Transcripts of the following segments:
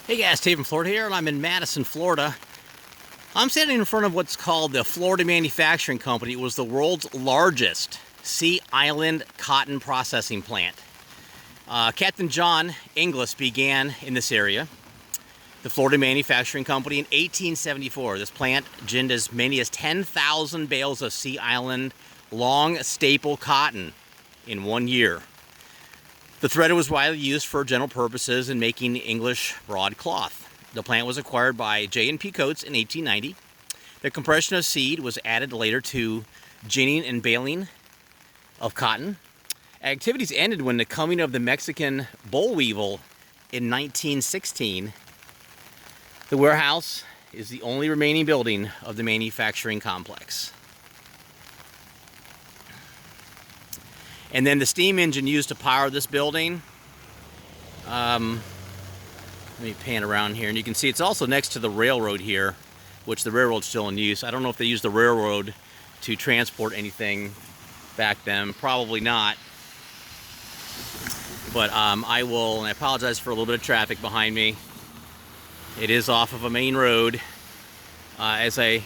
Hey guys, Madison Florida here, and I'm in Madison, Florida. I'm standing in front of what's called the Florida Manufacturing Company. It was the world's largest Sea Island cotton processing plant. Captain John Inglis began in this area, the Florida Manufacturing Company, in 1874. This plant ginned as many as 10,000 bales of Sea Island long staple cotton in 1 year. The thread was widely used for general purposes in making English broadcloth. The plant was acquired by J&P Coats in 1890. The compression of seed was added later to ginning and baling of cotton. Activities ended when the coming of the Mexican boll weevil in 1916. The warehouse is the only remaining building of the manufacturing complex. And then the steam engine used to power this building, let me pan around here, and you can see it's also next to the railroad here, which the railroad's still in use. I don't know if they used the railroad to transport anything back then, probably not. But and I apologize for a little bit of traffic behind me. It is off of a main road. As I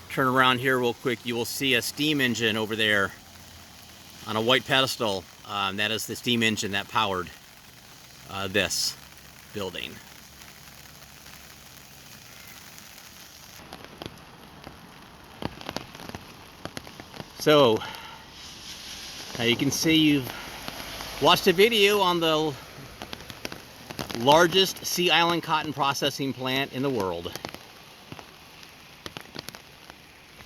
turn around here real quick, you will see a steam engine over there on a white pedestal. That is the steam engine that powered this building. So, now you can see you've watched a video on the largest Sea Island cotton processing plant in the world.